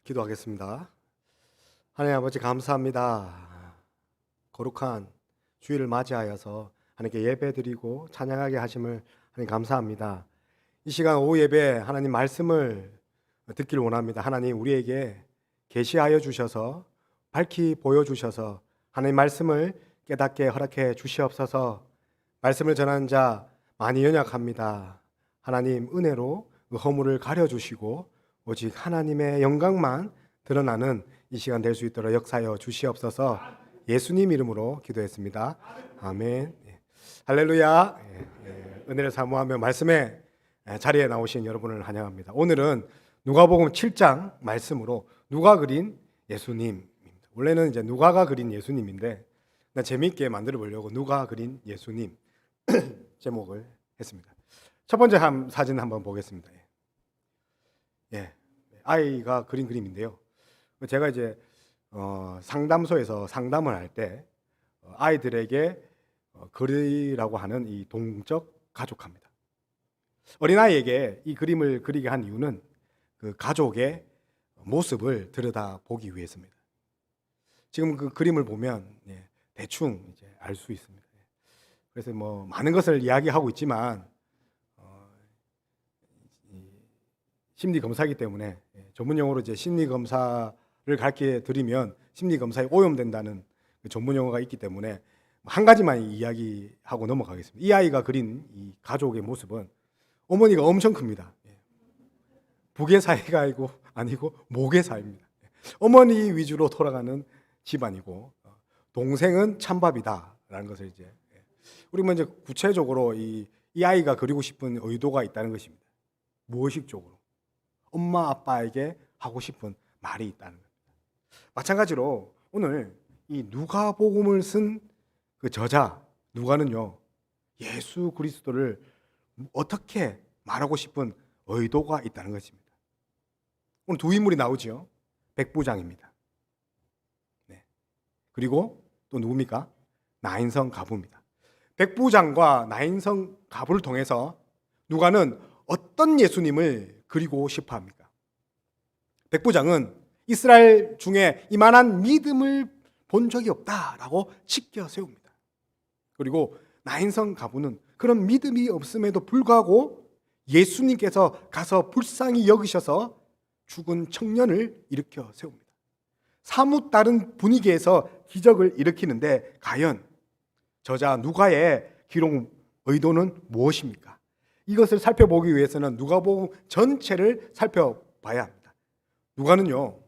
기도하겠습니다. 하나님 아버지 감사합니다. 거룩한 주일을 맞이하여서 하나님께 예배드리고 찬양하게 하심을 하나님 감사합니다. 이 시간 오후 예배 하나님 말씀을 듣길 원합니다. 하나님 우리에게 계시하여 주셔서 밝히 보여주셔서 하나님 말씀을 깨닫게 허락해 주시옵소서. 말씀을 전하는 자 많이 연약합니다. 하나님 은혜로 그 허물을 가려주시고 오직 하나님의 영광만 드러나는 이 시간 될 수 있도록 역사하여 주시옵소서. 예수님 이름으로 기도했습니다. 아멘. 할렐루야. 은혜를 사모하며 말씀의 자리에 나오신 여러분을 환영합니다. 오늘은 누가복음 7장 말씀으로 누가 그린 예수님입니다. 원래는 이제 누가가 그린 예수님인데 재미있게 만들어 보려고 누가 그린 예수님 제목을 했습니다. 첫 번째 사진 한번 보겠습니다. 아이가 그린 그림인데요. 제가 이제 상담소에서 상담을 할 때 아이들에게 그리라고 하는 이 동적 가족합니다. 어린아이에게 이 그림을 그리게 한 이유는 그 가족의 모습을 들여다보기 위해서입니다. 지금 그 그림을 보면 대충 이제 알 수 있습니다. 그래서 뭐 많은 것을 이야기하고 있지만 심리 검사이기 때문에 전문 용어로 이제 심리 검사를 가르쳐 드리면 심리 검사에 오염된다는 전문 용어가 있기 때문에 한 가지만 이야기하고 넘어가겠습니다. 이 아이가 그린 이 가족의 모습은 어머니가 엄청 큽니다. 부계 사이가 아니고 모계 사이입니다. 어머니 위주로 돌아가는 집안이고 동생은 찬밥이다라는 것을 이제 우리 먼저 구체적으로 이 아이가 그리고 싶은 의도가 있다는 것입니다. 무의식적으로 엄마 아빠에게 하고 싶은 말이 있다는 겁니다. 마찬가지로 오늘 이 누가복음을 쓴 그 저자 누가는요, 예수 그리스도를 어떻게 말하고 싶은 의도가 있다는 것입니다. 오늘 두 인물이 나오지요. 백부장입니다. 그리고 또 누굽니까? 나인성 가부입니다. 백부장과 나인성 가부를 통해서 누가는 어떤 예수님을 그리고 싶어 합니까? 백부장은 이스라엘 중에 이만한 믿음을 본 적이 없다라고 치켜 세웁니다. 그리고 나인성 가부는 그런 믿음이 없음에도 불구하고 예수님께서 가서 불쌍히 여기셔서 죽은 청년을 일으켜 세웁니다. 사뭇 다른 분위기에서 기적을 일으키는데 과연 저자 누가의 기록 의도는 무엇입니까? 이것을 살펴보기 위해서는 누가복음 전체를 살펴봐야 합니다. 누가는요,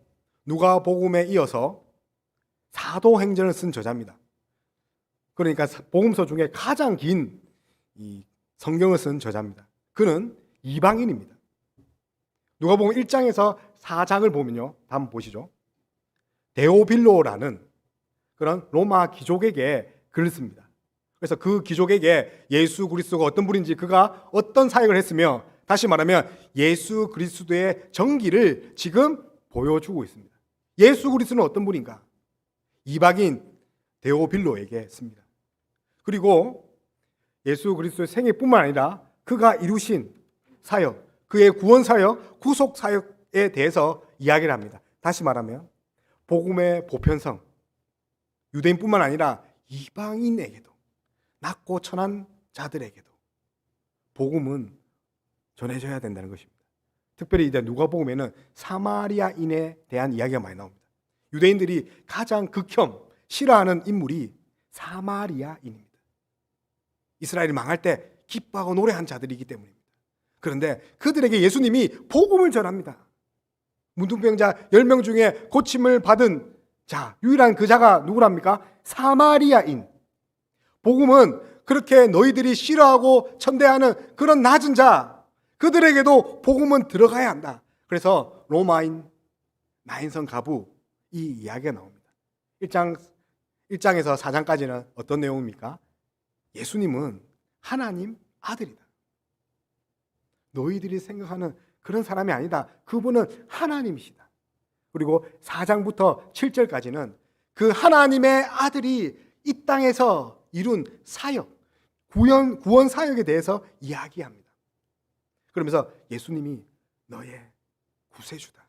누가복음에 이어서 사도행전을 쓴 저자입니다. 그러니까 복음서 중에 가장 긴 이 성경을 쓴 저자입니다. 그는 이방인입니다. 누가복음 1장에서 4장을 보면요, 한번 보시죠. 데오빌로라는 그런 로마 귀족에게 글을 씁니다. 그래서 그 귀족에게 예수 그리스도가 어떤 분인지, 그가 어떤 사역을 했으며, 다시 말하면 예수 그리스도의 정기를 지금 보여주고 있습니다. 예수 그리스도는 어떤 분인가? 이방인 데오빌로에게 씁니다. 그리고 예수 그리스도의 생애뿐만 아니라 그가 이루신 사역, 그의 구원 사역, 구속 사역에 대해서 이야기를 합니다. 다시 말하면 복음의 보편성, 유대인뿐만 아니라 이방인에게도, 낮고 천한 자들에게도 복음은 전해져야 된다는 것입니다. 특별히 이제 누가복음에는 사마리아인에 대한 이야기가 많이 나옵니다. 유대인들이 가장 극혐, 싫어하는 인물이 사마리아인입니다. 이스라엘이 망할 때 기뻐하고 노래한 자들이기 때문입니다. 그런데 그들에게 예수님이 복음을 전합니다. 문둥병자 10명 중에 고침을 받은 자, 유일한 그 자가 누구랍니까? 사마리아인. 복음은 그렇게 너희들이 싫어하고 천대하는 그런 낮은 자, 그들에게도 복음은 들어가야 한다. 그래서 로마인, 나인성 가부, 이 이야기가 나옵니다. 1장에서 4장까지는 어떤 내용입니까? 예수님은 하나님 아들이다. 너희들이 생각하는 그런 사람이 아니다. 그분은 하나님이시다. 그리고 4장부터 7절까지는 그 하나님의 아들이 이 땅에서 이룬 사역, 구원 사역에 대해서 이야기합니다. 그러면서 예수님이 너의 구세주다.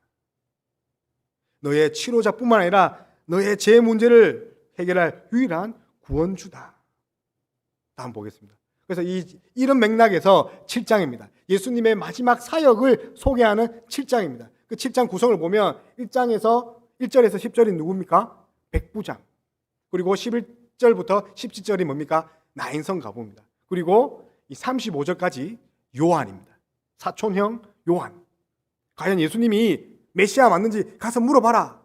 너의 치료자뿐만 아니라 너의 죄 문제를 해결할 유일한 구원주다. 다음 보겠습니다. 그래서 이런 맥락에서 7장입니다. 예수님의 마지막 사역을 소개하는 7장입니다. 그 7장 구성을 보면 1절에서 10절이 누굽니까? 백부장. 그리고 11절부터 17절이 뭡니까? 나인성 가부입니다. 그리고 이 35절까지 요한입니다. 사촌형 요한. 과연 예수님이 메시아 맞는지 가서 물어봐라.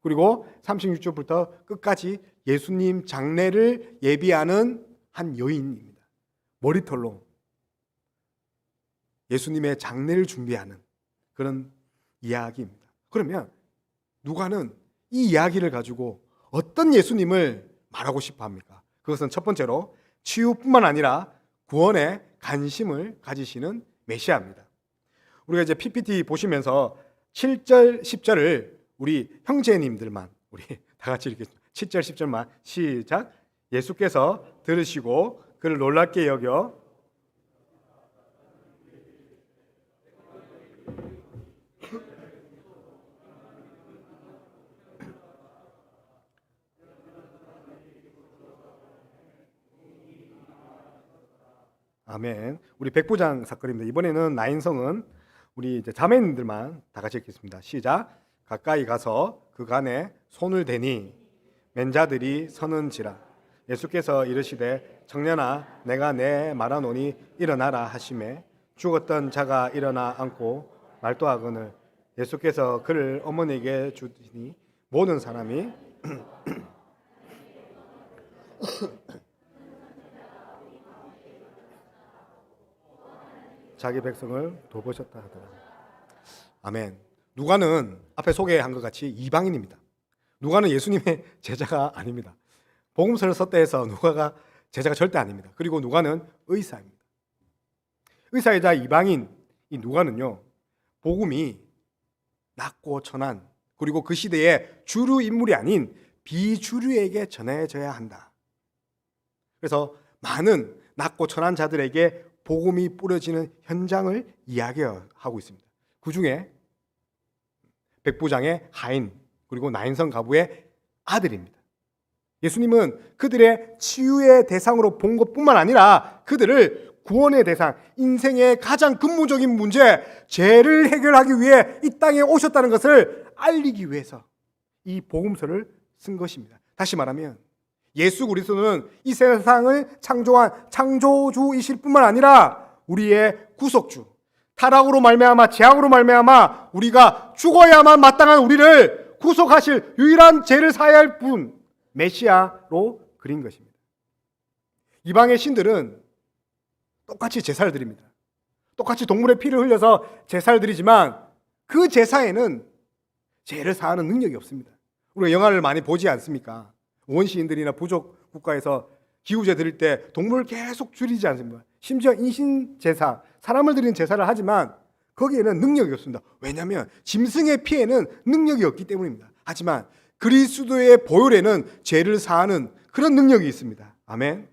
그리고 36절부터 끝까지 예수님 장례를 예비하는 한 여인입니다. 머리털로 예수님의 장례를 준비하는 그런 이야기입니다. 그러면 누가는 이 이야기를 가지고 어떤 예수님을 말하고 싶어 합니까? 그것은 첫 번째로 치유뿐만 아니라 구원에 관심을 가지시는 메시아입니다. 우리가 이제 PPT 보시면서 7절, 10절을 우리 형제님들만 우리 다 같이 읽겠습니다. 7절, 10절만 시작. 예수께서 들으시고 그를 놀랍게 여겨 아멘. 우리 백부장 사건입니다. 이번에는 나인성은 우리 이제 자매님들만 다 같이 읽겠습니다. 시작. 가까이 가서 그간에 손을 대니 맨 자들이 서는지라. 예수께서 이르시되 청년아 내가 내 말하노니 일어나라 하시매 죽었던 자가 일어나 앉고 말도 하거늘 예수께서 그를 어머니에게 주시니 모든 사람이 자기 백성을 돌보셨다 하더라. 아멘. 누가는 앞에 소개한 것 같이 이방인입니다. 누가는 예수님의 제자가 아닙니다. 복음서를 썼다 해서 누가가 제자가 절대 아닙니다. 그리고 누가는 의사입니다. 의사이자 이방인 이 누가는요, 복음이 낮고 천한 그리고 그 시대의 주류 인물이 아닌 비주류에게 전해져야 한다. 그래서 많은 낮고 천한 자들에게 복음이 뿌려지는 현장을 이야기하고 있습니다. 그 중에 백부장의 하인 그리고 나인성 가부의 아들입니다. 예수님은 그들의 치유의 대상으로 본 것뿐만 아니라 그들을 구원의 대상, 인생의 가장 근본적인 문제, 죄를 해결하기 위해 이 땅에 오셨다는 것을 알리기 위해서 이 복음서를 쓴 것입니다. 다시 말하면 예수 그리스도는 이 세상을 창조한 창조주이실 뿐만 아니라 우리의 구속주, 타락으로 말미암아 죄악으로 말미암아 우리가 죽어야만 마땅한 우리를 구속하실 유일한 죄를 사해야 할 분, 메시아로 그린 것입니다. 이방의 신들은 똑같이 제사를 드립니다. 똑같이 동물의 피를 흘려서 제사를 드리지만 그 제사에는 죄를 사하는 능력이 없습니다. 우리가 영화를 많이 보지 않습니까? 원시인들이나 부족 국가에서 기후제 드릴 때 동물을 계속 줄이지 않습니까? 심지어 인신 제사, 사람을 드리는 제사를 하지만 거기에는 능력이 없습니다. 왜냐하면 짐승의 피에는 능력이 없기 때문입니다. 하지만 그리스도의 보혈에는 죄를 사하는 그런 능력이 있습니다. 아멘.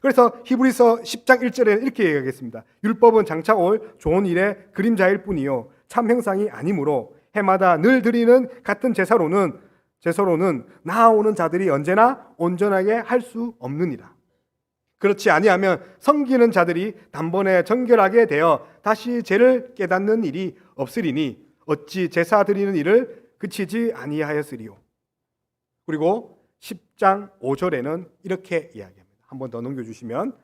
그래서 히브리서 10장 1절에 이렇게 얘기하겠습니다. 율법은 장차 올 좋은 일의 그림자일 뿐이요 참 형상이 아니므로 해마다 늘 드리는 같은 제사로는 나아오는 자들이 언제나 온전하게 할 수 없느니라. 그렇지 아니하면 섬기는 자들이 단번에 정결하게 되어 다시 죄를 깨닫는 일이 없으리니 어찌 제사 드리는 일을 그치지 아니하였으리요. 그리고 10장 5절에는 이렇게 이야기합니다. 한 번 더 넘겨주시면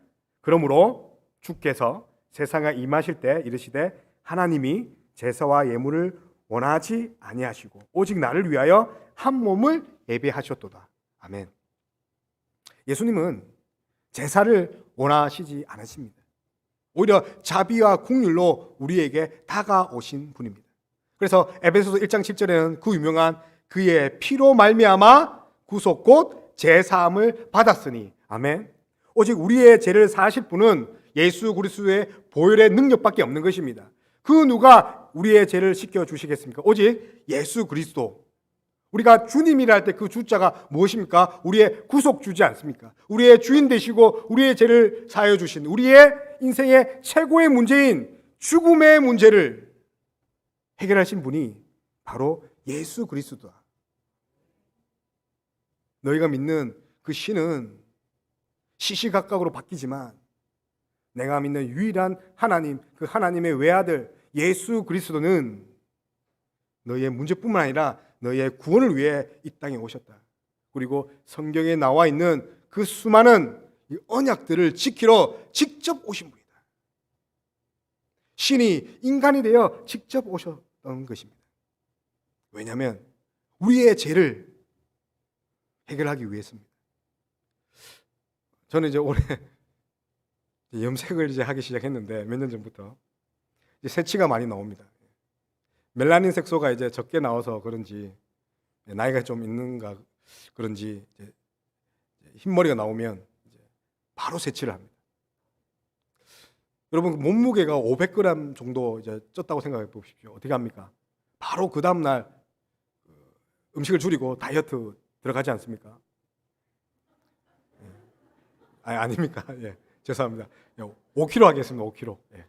그러므로 주께서 세상에 임하실 때 이르시되 하나님이 제사와 예물을 원하지 아니하시고 오직 나를 위하여 한 몸을 예배하셨도다. 아멘. 예수님은 제사를 원하시지 않으십니다. 오히려 자비와 긍휼로 우리에게 다가오신 분입니다. 그래서 에베소서 1장 7절에는 그 유명한 그의 피로 말미암아 구속 곧 제사함을 받았으니 아멘. 오직 우리의 죄를 사하실 분은 예수 그리스도의 보혈의 능력밖에 없는 것입니다. 그 누가 우리의 죄를 씻겨 주시겠습니까? 오직 예수 그리스도. 우리가 주님이라 할 때 그 주자가 무엇입니까? 우리의 구속주지 않습니까? 우리의 주인 되시고 우리의 죄를 사하여 주신 우리의 인생의 최고의 문제인 죽음의 문제를 해결하신 분이 바로 예수 그리스도다. 너희가 믿는 그 신은 시시각각으로 바뀌지만 내가 믿는 유일한 하나님, 그 하나님의 외아들 예수 그리스도는 너희의 문제뿐만 아니라 너희의 구원을 위해 이 땅에 오셨다. 그리고 성경에 나와 있는 그 수많은 이 언약들을 지키러 직접 오신 분이다. 신이 인간이 되어 직접 오셨던 것입니다. 왜냐하면 우리의 죄를 해결하기 위해서입니다. 저는 이제 올해 염색을 이제 하기 시작했는데 몇 년 전부터 이제 새치가 많이 나옵니다. 멜라닌 색소가 이제 적게 나와서 그런지 나이가 좀 있는가 그런지 이제 흰머리가 나오면 이제 바로 새치를 합니다. 여러분 몸무게가 500g 정도 이제 쪘다고 생각해 보십시오. 어떻게 합니까? 바로 그 다음 날 음식을 줄이고 다이어트 들어가지 않습니까? 아닙니까? 예, 죄송합니다. 5kg 하겠습니다. 5kg. 예.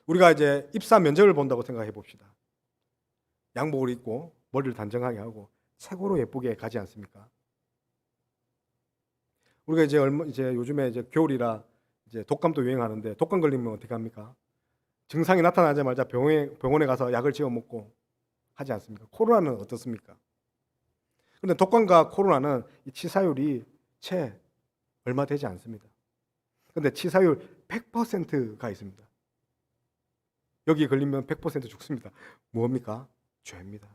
우리가 이제 입사 면접을 본다고 생각해 봅시다. 양복을 입고 머리를 단정하게 하고 최고로 예쁘게 가지 않습니까? 우리가 이제 요즘에 이제 겨울이라 이제 독감도 유행하는데 독감 걸리면 어떻게 합니까? 증상이 나타나자마자 병원에 가서 약을 지어 먹고 하지 않습니까? 코로나는 어떻습니까? 그런데 독감과 코로나는 이 치사율이 채 얼마 되지 않습니다. 그런데 치사율 100%가 있습니다. 여기 걸리면 100% 죽습니다. 뭡니까? 죄입니다.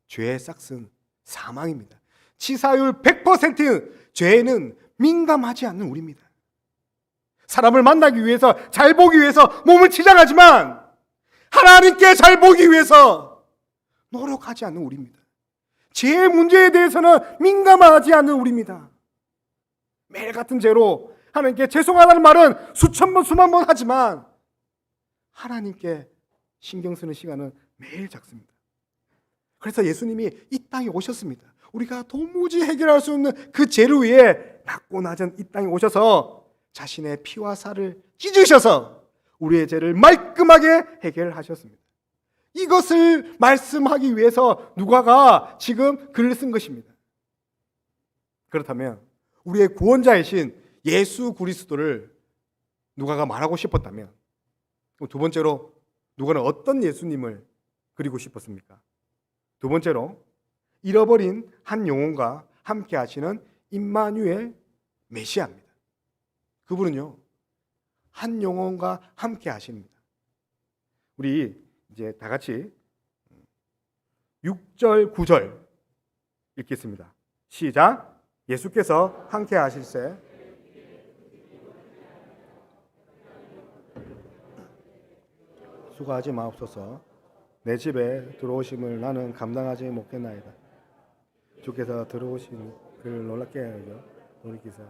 죄의 싹은 사망입니다. 치사율 100% 죄에는 민감하지 않는 우리입니다. 사람을 만나기 위해서, 잘 보기 위해서 몸을 치장하지만 하나님께 잘 보기 위해서 노력하지 않는 우리입니다. 죄의 문제에 대해서는 민감하지 않는 우리입니다. 매일 같은 죄로 하나님께 죄송하다는 말은 수천 번, 수만 번 하지만 하나님께 신경 쓰는 시간은 매일 작습니다. 그래서 예수님이 이 땅에 오셨습니다. 우리가 도무지 해결할 수 없는 그 죄를 위해 낮고 낮은 이 땅에 오셔서 자신의 피와 살을 찢으셔서 우리의 죄를 말끔하게 해결하셨습니다. 이것을 말씀하기 위해서 누가가 지금 글을 쓴 것입니다. 그렇다면 우리의 구원자이신 예수 그리스도를 누가가 말하고 싶었다면 두 번째로 누가는 어떤 예수님을 그리고 싶었습니까? 두 번째로 잃어버린 한 영혼과 함께 하시는 임마누엘 메시아입니다. 그분은요 한 영혼과 함께 하십니다. 우리 이제 다 같이 6절 9절 읽겠습니다. 시작. 예수께서 함께 하실세 수고하지 마옵소서. 내 집에 들어오심을 나는 감당하지 못겠나이다. 주께서 들어오신 그를 놀랍게 하여 돌이키사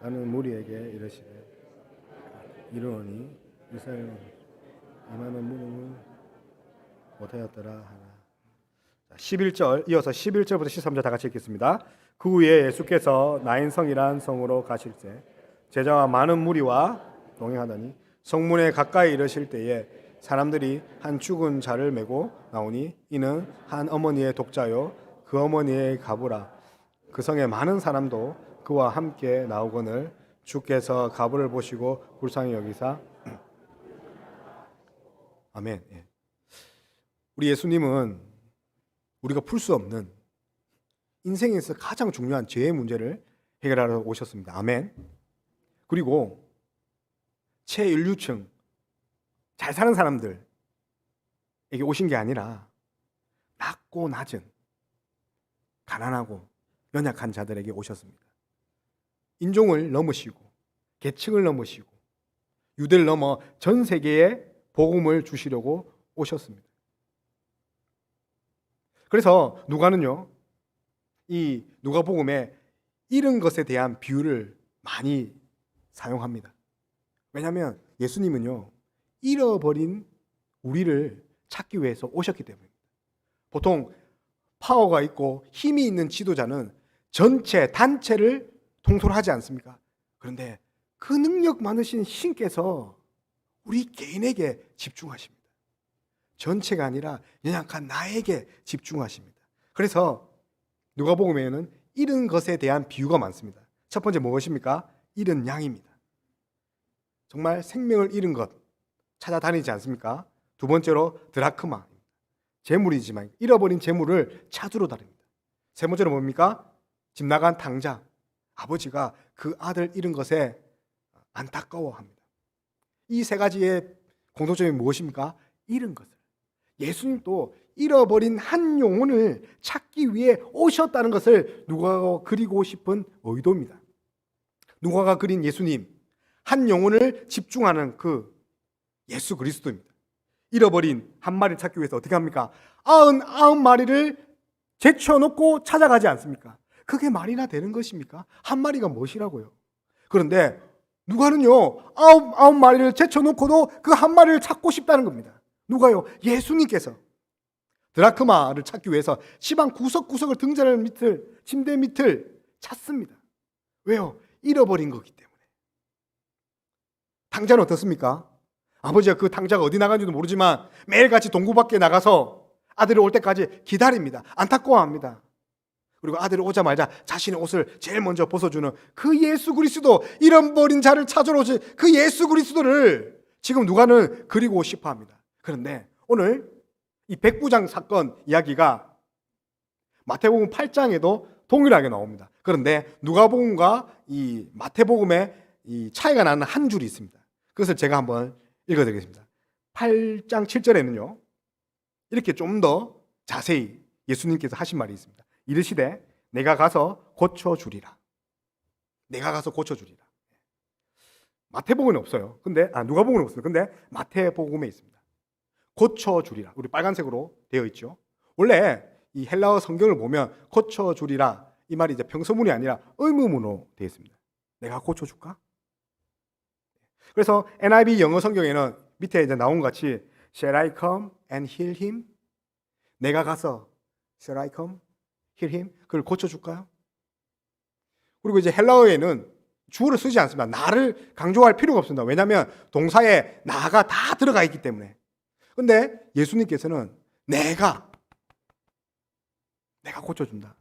나는 무리에게 이르시되 이르노니 이스라엘 이만한 무리는 못하였더라 하나. 11절 이어서 11절부터 13절 다 같이 읽겠습니다. 그 후에 예수께서 나인성이란 성으로 가실새 제자와 많은 무리와 동행하더니 성문에 가까이 이르실 때에 사람들이 한 죽은 자를 메고 나오니 이는 한 어머니의 독자요 그 어머니의 가부라. 그 성에 많은 사람도 그와 함께 나오거늘 주께서 가부를 보시고 불쌍히 여기사 아멘. 우리 예수님은 우리가 풀 수 없는 인생에서 가장 중요한 죄의 문제를 해결하러 오셨습니다. 아멘. 그리고 최인류층 잘 사는 사람들에게 오신 게 아니라 낮고 낮은 가난하고 연약한 자들에게 오셨습니다. 인종을 넘으시고 계층을 넘으시고 유대를 넘어 전 세계에 복음을 주시려고 오셨습니다. 그래서 누가는요 이 누가복음에 잃은 것에 대한 비유를 많이 사용합니다. 왜냐하면 예수님은요 잃어버린 우리를 찾기 위해서 오셨기 때문입니다. 보통 파워가 있고 힘이 있는 지도자는 전체 단체를 통솔하지 않습니까? 그런데 그 능력 많으신 신께서 우리 개인에게 집중하십니다. 전체가 아니라 연약한 나에게 집중하십니다. 그래서 누가복음에는 잃은 것에 대한 비유가 많습니다. 첫 번째 무엇입니까? 잃은 양입니다. 정말 생명을 잃은 것 찾아다니지 않습니까? 두 번째로 드라크마, 재물이지만 잃어버린 재물을 찾으러 다닙니다. 세 번째로 뭡니까? 집 나간 당자, 아버지가 그 아들 잃은 것에 안타까워합니다. 이 세 가지의 공통점이 무엇입니까? 잃은 것을. 예수님도 잃어버린 한 영혼을 찾기 위해 오셨다는 것을 누가가 그리고 싶은 의도입니다. 누가가 그린 예수님, 한 영혼을 집중하는 그 예수 그리스도입니다. 잃어버린 한 마리를 찾기 위해서 어떻게 합니까? 99마리를 제쳐놓고 찾아가지 않습니까? 그게 말이나 되는 것입니까? 한 마리가 무엇이라고요? 그런데 누가는요, 99마리를 제쳐놓고도 그 한 마리를 찾고 싶다는 겁니다. 누가요? 예수님께서 드라크마를 찾기 위해서 시방 구석구석을 등잔을 밑을, 침대 밑을 찾습니다. 왜요? 잃어버린 거기 때문에. 당자는 어떻습니까? 아버지가 그 당자가 어디 나간지도 모르지만 매일같이 동구 밖에 나가서 아들이 올 때까지 기다립니다. 안타까워합니다. 그리고 아들이 오자마자 자신의 옷을 제일 먼저 벗어주는 그 예수 그리스도, 잃어버린 자를 찾으러 오신 그 예수 그리스도를 지금 누가는 그리고 싶어 합니다. 그런데 오늘 이 백부장 사건 이야기가 마태복음 8장에도 동일하게 나옵니다. 그런데 누가복음과 이 마태복음의 이 차이가 나는 한 줄이 있습니다. 그것을 제가 한번 읽어드리겠습니다. 8장 7절에는요, 이렇게 좀 더 자세히 예수님께서 하신 말이 있습니다. 이르시되 내가 가서 고쳐주리라. 내가 가서 고쳐주리라. 마태복음은 없어요. 근데 누가복음은 없어요. 근데 마태복음에 있습니다. 고쳐주리라. 우리 빨간색으로 되어 있죠. 원래 이 헬라어 성경을 보면 고쳐주리라 이 말이 이제 평서문이 아니라 의문문으로 되어 있습니다. 내가 고쳐줄까? 그래서 NIV 영어 성경에는 밑에 이제 나온 것 같이 Shall I come and heal him? 내가 가서 Shall I come? heal him? 그걸 고쳐줄까요? 그리고 이제 헬라어에는 주어를 쓰지 않습니다. 나를 강조할 필요가 없습니다. 왜냐하면 동사에 나가 다 들어가 있기 때문에. 근데 예수님께서는 내가 고쳐준다.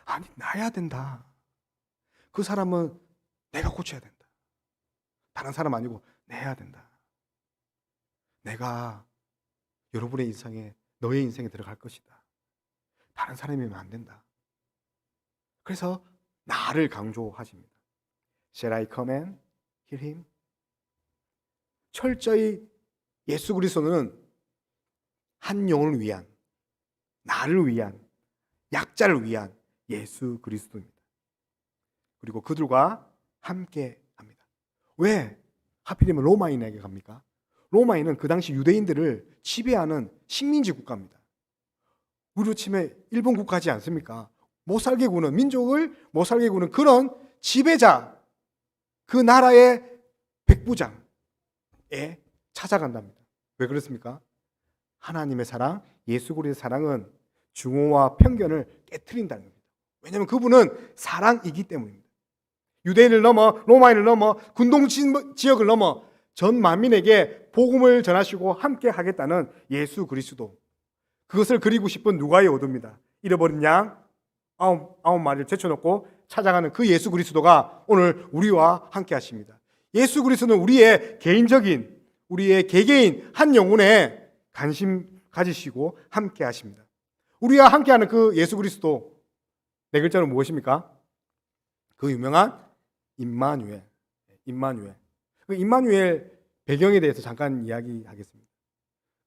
아니, 나야 된다. 그 사람은 내가 고쳐야 된다. 다른 사람 아니고 내야 된다. 내가 여러분의 인생에, 너의 인생에 들어갈 것이다. 다른 사람이면 안 된다. 그래서 나를 강조하십니다. Shall I come and heal him? 철저히 예수 그리스도는 한 영혼을 위한, 나를 위한, 약자를 위한 예수 그리스도입니다. 그리고 그들과 함께 합니다. 왜 하필이면 로마인에게 갑니까? 로마인은 그 당시 유대인들을 지배하는 식민지 국가입니다. 우리로 치면 일본 국가지 않습니까? 못 살게 구는, 민족을 못 살게 구는 그런 지배자, 그 나라의 백부장에 찾아간답니다. 왜 그렇습니까? 하나님의 사랑, 예수 그리스도의 사랑은 증오와 편견을 깨트린다는 겁니다. 왜냐하면 그분은 사랑이기 때문입니다. 유대인을 넘어, 로마인을 넘어, 군동 지역을 넘어 전 만민에게 복음을 전하시고 함께 하겠다는 예수 그리스도. 그것을 그리고 싶은 누가의 의도입니다. 잃어버린 양 아홉 마리를 제쳐놓고 찾아가는 그 예수 그리스도가 오늘 우리와 함께 하십니다. 예수 그리스도는 우리의 개인적인, 우리의 개개인 한 영혼에 관심 가지시고 함께 하십니다. 우리와 함께하는 그 예수 그리스도, 네 글자로 무엇입니까? 그 유명한 임마누엘. 그 임마누엘 배경에 대해서 잠깐 이야기하겠습니다.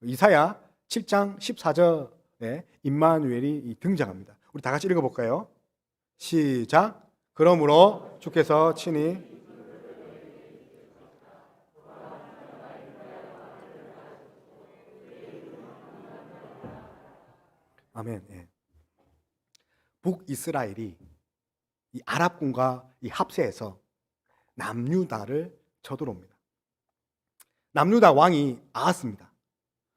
이사야 7장 14절에 임마누엘이 등장합니다. 우리 다 같이 읽어볼까요? 시작. 그러므로 주께서 친히 아멘. 예. 북이스라엘이 이 아랍군과 이 합세해서 남유다를 쳐들어옵니다. 남유다 왕이 아하스입니다.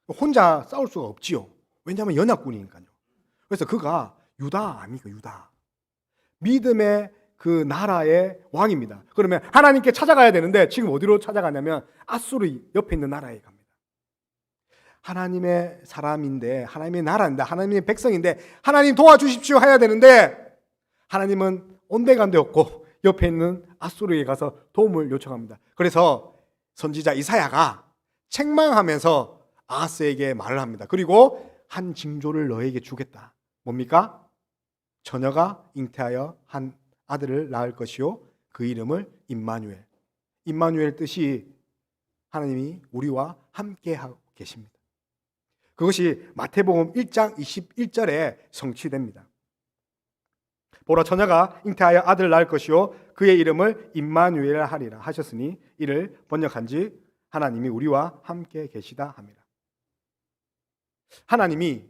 혼자 싸울 수가 없지요. 왜냐하면 연합군이니까요. 그래서 그가 유다 아닙니까? 유다. 믿음의 그 나라의 왕입니다. 그러면 하나님께 찾아가야 되는데 지금 어디로 찾아가냐면 아수르 옆에 있는 나라에 갑니다. 하나님의 사람인데, 하나님의 나라인데, 하나님의 백성인데 하나님 도와주십시오 해야 되는데 하나님은 온데간데 없고 옆에 있는 앗수르에 가서 도움을 요청합니다. 그래서 선지자 이사야가 책망하면서 아하스에게 말을 합니다. 그리고 한 징조를 너에게 주겠다. 뭡니까? 처녀가 잉태하여 한 아들을 낳을 것이요 그 이름을 임마누엘. 임마누엘 뜻이 하나님이 우리와 함께 하고 계십니다. 그것이 마태복음 1장 21절에 성취됩니다. 보라, 처녀가 잉태하여 아들을 낳을 것이요 그의 이름을 임마누엘 하리라 하셨으니 이를 번역한지 하나님이 우리와 함께 계시다 합니다. 하나님이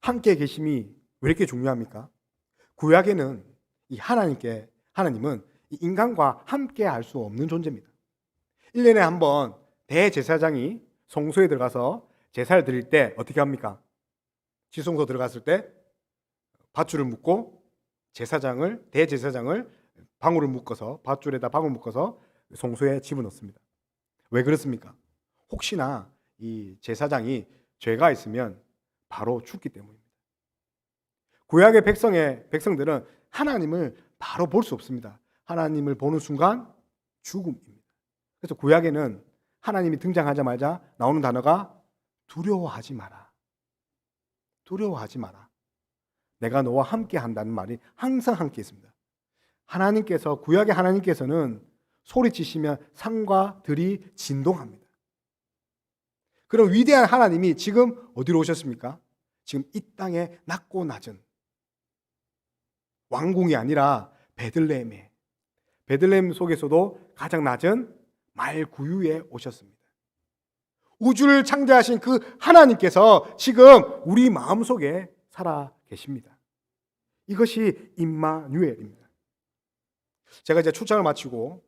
함께 계심이 왜 이렇게 중요합니까? 구약에는 이 하나님은 이 인간과 함께 할 수 없는 존재입니다. 1년에 한 번 대제사장이 성소에 들어가서 제사를 드릴 때 어떻게 합니까? 지성소 들어갔을 때 밧줄을 묶고 대제사장을 방울을 묶어서 밧줄에다 방울 묶어서 성소에 집어넣습니다. 왜 그렇습니까? 혹시나 이 제사장이 죄가 있으면 바로 죽기 때문입니다. 구약의 백성들은 하나님을 바로 볼 수 없습니다. 하나님을 보는 순간 죽음입니다. 그래서 구약에는 하나님이 등장하자마자 나오는 단어가 두려워하지 마라. 두려워하지 마라. 내가 너와 함께 한다는 말이 항상 함께 있습니다. 구약의 하나님께서는 소리치시면 산과 들이 진동합니다. 그럼 위대한 하나님이 지금 어디로 오셨습니까? 지금 이 땅에 낮고 낮은 왕궁이 아니라 베들레헴 속에서도 가장 낮은 말구유에 오셨습니다. 우주를 창조하신 그 하나님께서 지금 우리 마음속에 살아 계십니다. 이것이 임마누엘입니다. 제가 이제 출장을 마치고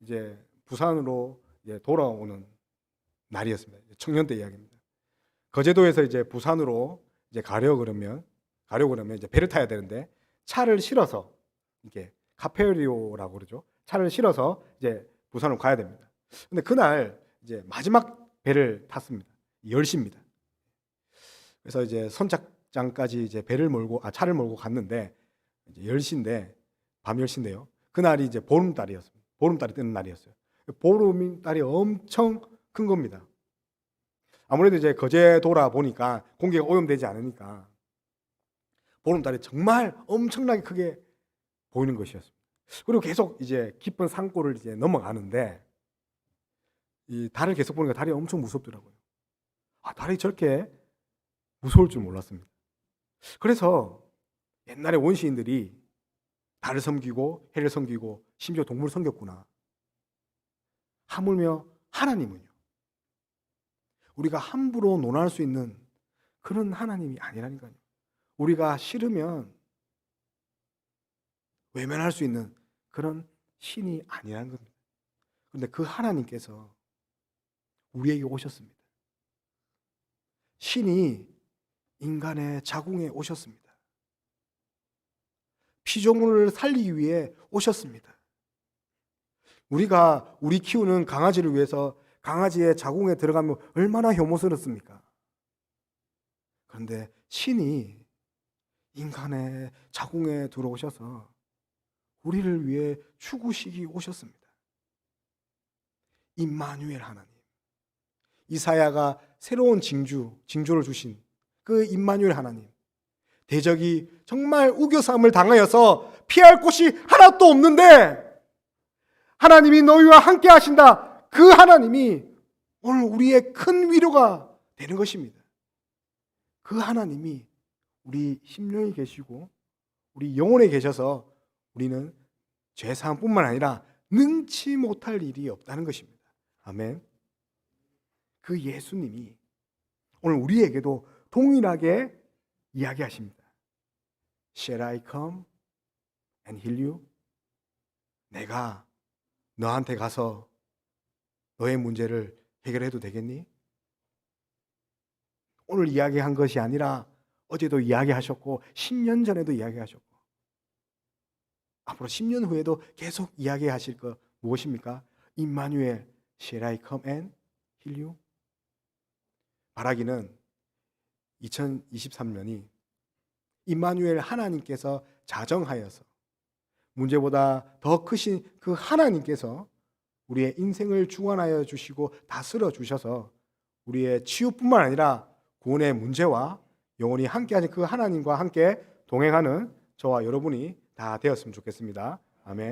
이제 부산으로 이제 돌아오는 날이었습니다. 청년 때 이야기입니다. 거제도에서 이제 부산으로 이제 가려고 그러면 이제 배를 타야 되는데 차를 실어서 이게 카페리오라고 그러죠. 차를 실어서 이제 부산으로 가야 됩니다. 근데 그날 이제 마지막 배를 탔습니다. 10시입니다. 그래서 이제 선착장까지 이제 차를 몰고 갔는데 이제 10시인데 밤 10시인데요. 그날이 이제 보름달이었습니다. 보름달이 뜨는 날이었어요. 보름달이 엄청 큰 겁니다. 아무래도 이제 거제도라 보니까 공기가 오염되지 않으니까 보름달이 정말 엄청나게 크게 보이는 것이었습니다. 그리고 계속 이제 깊은 산골을 이제 넘어가는데 이 달을 계속 보니까 달이 엄청 무섭더라고요. 달이 저렇게 무서울 줄 몰랐습니다. 그래서 옛날에 원시인들이 달을 섬기고 해를 섬기고 심지어 동물을 섬겼구나. 하물며 하나님은요, 우리가 함부로 논할 수 있는 그런 하나님이 아니라니까요. 우리가 싫으면 외면할 수 있는 그런 신이 아니라는 겁니다. 그런데 그 하나님께서 우리에게 오셨습니다. 신이 인간의 자궁에 오셨습니다. 피조물을 살리기 위해 오셨습니다. 우리 키우는 강아지를 위해서 강아지의 자궁에 들어가면 얼마나 혐오스럽습니까? 그런데 신이 인간의 자궁에 들어오셔서 우리를 위해 죽으시기 오셨습니다. 임마누엘 하나님. 이사야가 새로운 징조를 주신 그 임마누엘 하나님. 대적이 정말 우겨쌈을 당하여서 피할 곳이 하나도 없는데 하나님이 너희와 함께 하신다. 그 하나님이 오늘 우리의 큰 위로가 되는 것입니다. 그 하나님이 우리 심령에 계시고 우리 영혼에 계셔서 우리는 죄사함뿐만 아니라 능치 못할 일이 없다는 것입니다. 아멘. 그 예수님이 오늘 우리에게도 동일하게 이야기하십니다. Shall I come and heal you? 내가 너한테 가서 너의 문제를 해결해도 되겠니? 오늘 이야기한 것이 아니라 어제도 이야기하셨고 10년 전에도 이야기하셨고 앞으로 10년 후에도 계속 이야기하실 것 무엇입니까? 임마누엘, Shall I come and heal you? 바라기는 2023년이 임마누엘 하나님께서 자정하여서 문제보다 더 크신 그 하나님께서 우리의 인생을 주관하여 주시고 다스려 주셔서 우리의 치유뿐만 아니라 구원의 문제와 영원히 함께하신 그 하나님과 함께 동행하는 저와 여러분이 다 되었으면 좋겠습니다. 아멘.